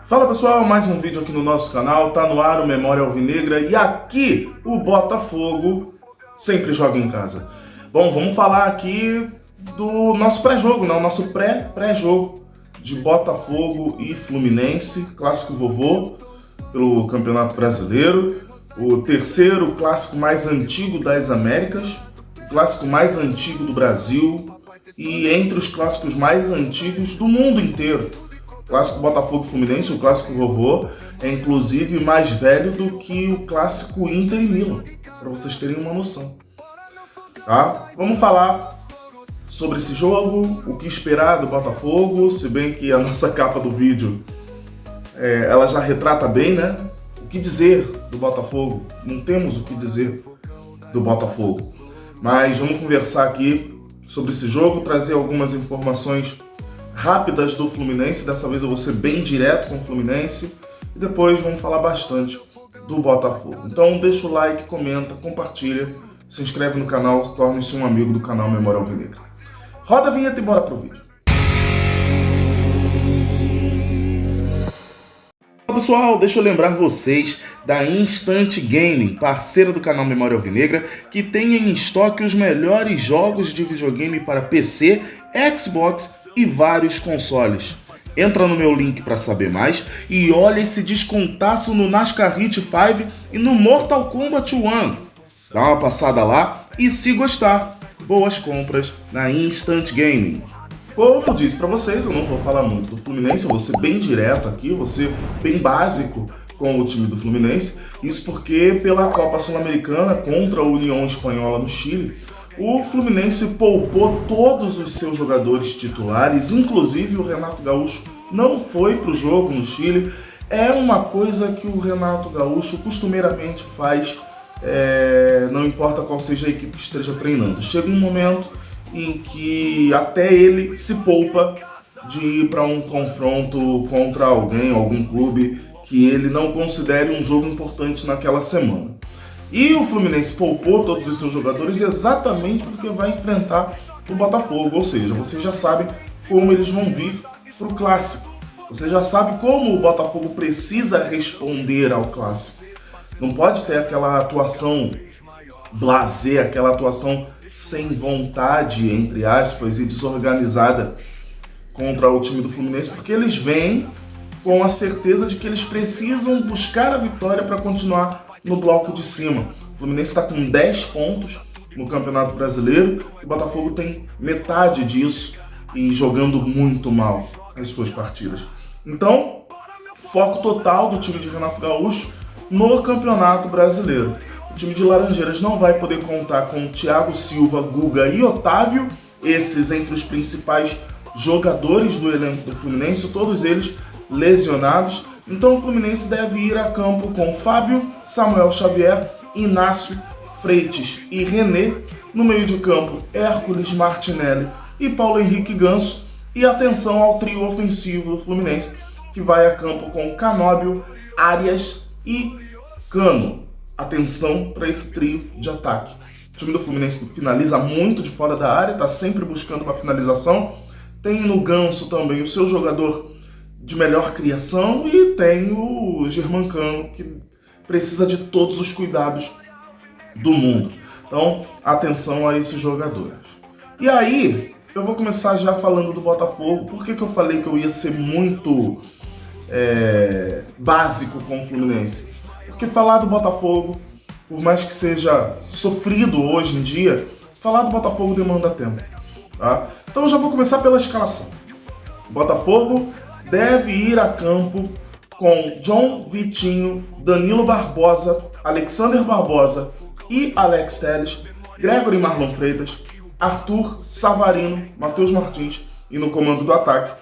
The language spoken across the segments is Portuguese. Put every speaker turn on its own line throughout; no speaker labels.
Fala pessoal, mais um vídeo aqui no nosso canal, tá no ar o Memória Alvinegra e aqui o Botafogo sempre joga em casa. Bom, vamos falar aqui do nosso pré-jogo, né? O nosso pré-jogo de Botafogo e Fluminense, clássico vovô pelo Campeonato Brasileiro, o terceiro clássico mais antigo das Américas, o clássico mais antigo do Brasil e entre os clássicos mais antigos do mundo inteiro. O clássico Botafogo Fluminense, o clássico vovô, é inclusive mais velho do que o clássico Inter e Milan, para vocês terem uma noção. Tá? Vamos falar sobre esse jogo, o que esperar do Botafogo, se bem que a nossa capa do vídeo ela já retrata bem, né? O que dizer do Botafogo? Não temos o que dizer do Botafogo. Mas vamos conversar aqui sobre esse jogo, trazer algumas informações rápidas do Fluminense. Dessa vez eu vou ser bem direto com o Fluminense e depois vamos falar bastante do Botafogo. Então deixa o like, comenta, compartilha, se inscreve no canal, torne-se um amigo do canal Memória Alvinegra. Roda a vinheta e bora pro vídeo. Olá pessoal, deixa eu lembrar vocês da Instant Gaming, parceira do canal Memória Alvinegra, que tem em estoque os melhores jogos de videogame para PC, Xbox e vários consoles. Entra no meu link para saber mais e olha esse descontaço no NASCAR Heat 5 e no Mortal Kombat 1. Dá uma passada lá e se gostar, boas compras na Instant Gaming. Como eu disse para vocês, eu não vou falar muito do Fluminense, eu vou ser bem direto aqui, vou ser bem básico com o time do Fluminense. Isso porque pela Copa Sul-Americana contra a União Espanhola no Chile, o Fluminense poupou todos os seus jogadores titulares, inclusive o Renato Gaúcho não foi para o jogo no Chile. É uma coisa que o Renato Gaúcho costumeiramente faz, não importa qual seja a equipe que esteja treinando. Chega um momento em que até ele se poupa de ir para um confronto contra alguém, algum clube que ele não considere um jogo importante naquela semana. E o Fluminense poupou todos os seus jogadores exatamente porque vai enfrentar o Botafogo, ou seja, vocês já sabem como eles vão vir para o Clássico. Você já sabe como o Botafogo precisa responder ao Clássico. Não pode ter aquela atuação blasé, aquela atuação sem vontade, entre aspas, e desorganizada contra o time do Fluminense, porque eles vêm com a certeza de que eles precisam buscar a vitória para continuar no bloco de cima. O Fluminense está com 10 pontos no Campeonato Brasileiro e o Botafogo tem metade disso e jogando muito mal as suas partidas. Então, foco total do time de Renato Gaúcho no Campeonato Brasileiro. O time de Laranjeiras não vai poder contar com Thiago Silva, Guga e Otávio, esses entre os principais jogadores do elenco do Fluminense, todos eles lesionados. Então o Fluminense deve ir a campo com Fábio, Samuel Xavier, Inácio, Freitas e René. No meio de campo, Hércules, Martinelli e Paulo Henrique Ganso. E atenção ao trio ofensivo do Fluminense, que vai a campo com Canóbio, Arias e Cano. Atenção para esse trio de ataque. O time do Fluminense finaliza muito de fora da área, está sempre buscando uma finalização. Tem no Ganso também o seu jogador de melhor criação e tem o Germancano, que precisa de todos os cuidados do mundo. Então, atenção a esses jogadores. E aí, eu vou começar já falando do Botafogo. Por que eu falei que eu ia ser muito básico com o Fluminense? Porque falar do Botafogo, por mais que seja sofrido hoje em dia, falar do Botafogo demanda tempo. Tá? Então eu já vou começar pela escalação. O Botafogo deve ir a campo com John, Vitinho, Danilo Barbosa, Alexander Barbosa e Alex Telles, Gregory Marlon Freitas, Arthur, Savarino, Matheus Martins e no comando do ataque,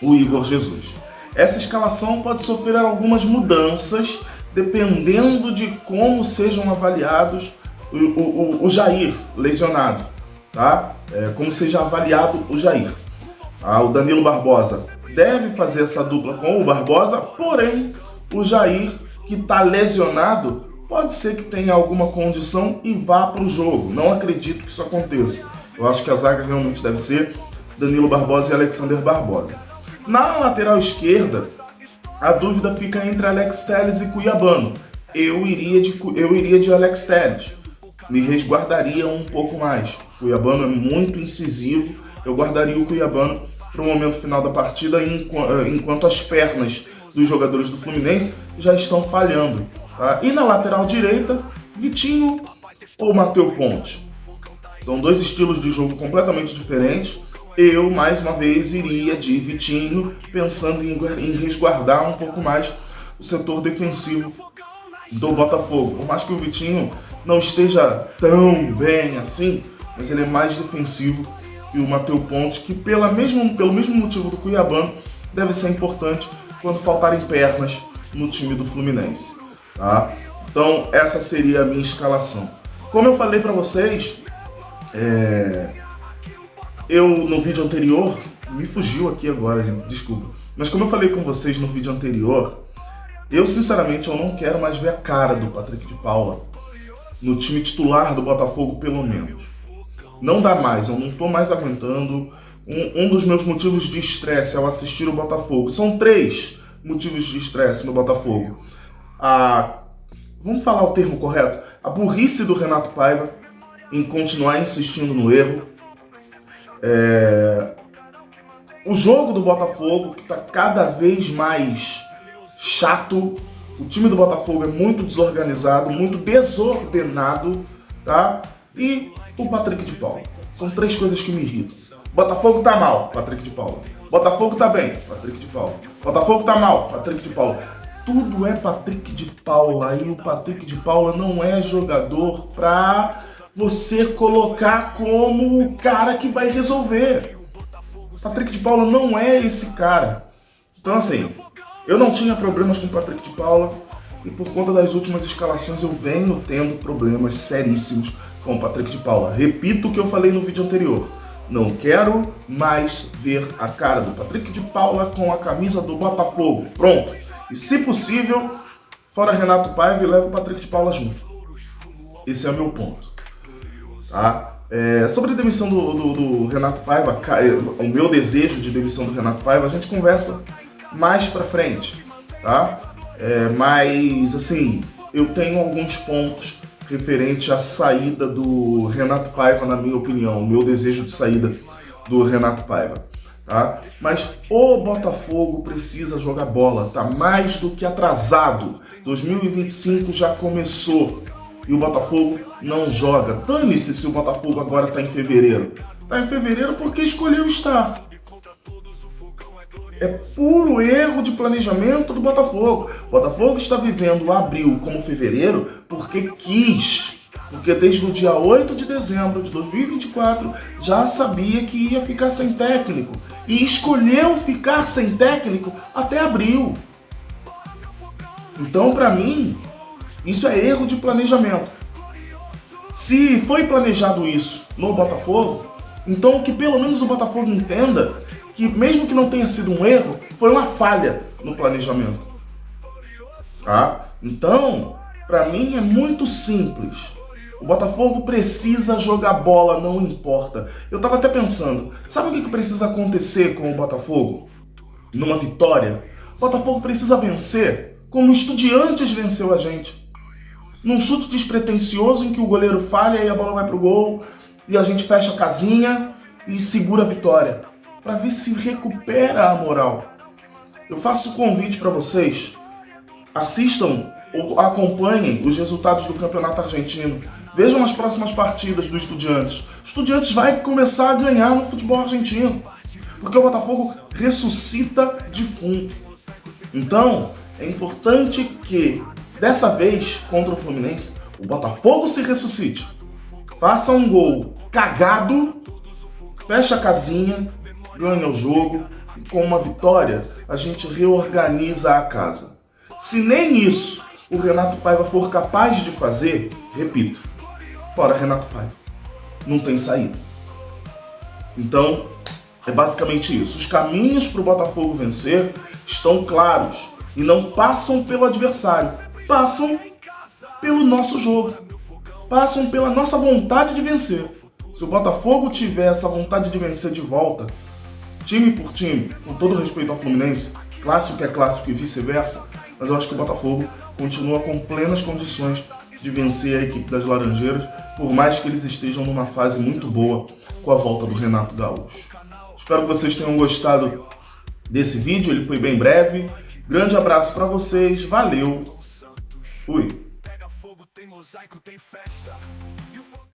o Igor Jesus. Essa escalação pode sofrer algumas mudanças dependendo de como sejam avaliados o Jair lesionado, tá? Como seja avaliado o Jair. O Danilo Barbosa deve fazer essa dupla com o Barbosa, porém o Jair, que está lesionado, pode ser que tenha alguma condição e vá para o jogo. Não acredito que isso aconteça. Eu acho que a zaga realmente deve ser Danilo Barbosa e Alexander Barbosa. Na lateral esquerda, a dúvida fica entre Alex Telles e Cuiabano. Eu iria de Alex Telles. Me resguardaria um pouco mais. O Cuiabano é muito incisivo. Eu guardaria o Cuiabano para o momento final da partida, enquanto as pernas dos jogadores do Fluminense já estão falhando. Tá? E na lateral direita, Vitinho ou Matheus Ponte. São dois estilos de jogo completamente diferentes. Eu, mais uma vez, iria de Vitinho, pensando em resguardar um pouco mais o setor defensivo do Botafogo. Por mais que o Vitinho não esteja tão bem assim, mas ele é mais defensivo que o Matheus Ponte, que pelo mesmo motivo do Cuiabano, deve ser importante quando faltarem pernas no time do Fluminense. Tá? Então, essa seria a minha escalação. Como eu falei para vocês, eu no vídeo anterior, me fugiu aqui agora, gente, desculpa. Mas como eu falei com vocês no vídeo anterior, eu sinceramente eu não quero mais ver a cara do Patrick de Paula no time titular do Botafogo, pelo menos. Não dá mais, eu não estou mais aguentando. Um dos meus motivos de estresse ao assistir o Botafogo, são 3 motivos de estresse no Botafogo. Vamos falar o termo correto? A burrice do Renato Paiva em continuar insistindo no erro. O jogo do Botafogo, que está cada vez mais chato. O time do Botafogo é muito desorganizado, muito desordenado, tá? E o Patrick de Paula. São 3 coisas que me irritam. Botafogo tá mal, Patrick de Paula. Botafogo tá bem, Patrick de Paula. Botafogo tá mal, Patrick de Paula. Tudo é Patrick de Paula, e o Patrick de Paula não é jogador pra você colocar como o cara que vai resolver. Patrick de Paula não é esse cara. Então assim, eu não tinha problemas com o Patrick de Paula, e por conta das últimas escalações eu venho tendo problemas seríssimos com o Patrick de Paula. Repito o que eu falei no vídeo anterior. Não quero mais ver a cara do Patrick de Paula com a camisa do Botafogo. Pronto. E se possível, fora Renato Paiva, e leva o Patrick de Paula junto. Esse é o meu ponto. Tá? Sobre a demissão do Renato Paiva, o meu desejo de demissão do Renato Paiva, a gente conversa mais pra frente. Tá? Mas, assim, eu tenho alguns pontos referente à saída do Renato Paiva, na minha opinião, o meu desejo de saída do Renato Paiva, tá? Mas o Botafogo precisa jogar bola, tá mais do que atrasado. 2025 já começou e o Botafogo não joga. Dane-se se o Botafogo agora tá em fevereiro. Tá em fevereiro porque escolheu estar. É puro erro de planejamento do Botafogo. O Botafogo está vivendo abril como fevereiro porque quis. Porque desde o dia 8 de dezembro de 2024 já sabia que ia ficar sem técnico. E escolheu ficar sem técnico até abril. Então, para mim, isso é erro de planejamento. Se foi planejado isso no Botafogo, então que pelo menos o Botafogo entenda que mesmo que não tenha sido um erro, foi uma falha no planejamento. Tá? Então, pra mim é muito simples. O Botafogo precisa jogar bola, não importa. Eu tava até pensando, sabe o que precisa acontecer com o Botafogo? Numa vitória? O Botafogo precisa vencer como o Estudiantes venceu a gente. Num chute despretensioso em que o goleiro falha e a bola vai pro gol, e a gente fecha a casinha e segura a vitória, para ver se recupera a moral. Eu faço o convite para vocês, assistam ou acompanhem os resultados do Campeonato Argentino, vejam as próximas partidas do Estudiantes. O Estudiantes vai começar a ganhar no futebol argentino, porque o Botafogo ressuscita defunto. Então, é importante que, dessa vez, contra o Fluminense, o Botafogo se ressuscite, faça um gol cagado, fecha a casinha, ganha o jogo e com uma vitória a gente reorganiza a casa. Se nem isso o Renato Paiva for capaz de fazer, repito, fora Renato Paiva, não tem saída. Então, é basicamente isso. Os caminhos para o Botafogo vencer estão claros e não passam pelo adversário, passam pelo nosso jogo, passam pela nossa vontade de vencer. Se o Botafogo tiver essa vontade de vencer de volta, time por time, com todo respeito ao Fluminense, clássico é clássico e vice-versa, mas eu acho que o Botafogo continua com plenas condições de vencer a equipe das Laranjeiras, por mais que eles estejam numa fase muito boa com a volta do Renato Gaúcho. Espero que vocês tenham gostado desse vídeo, ele foi bem breve. Grande abraço para vocês, valeu, fui!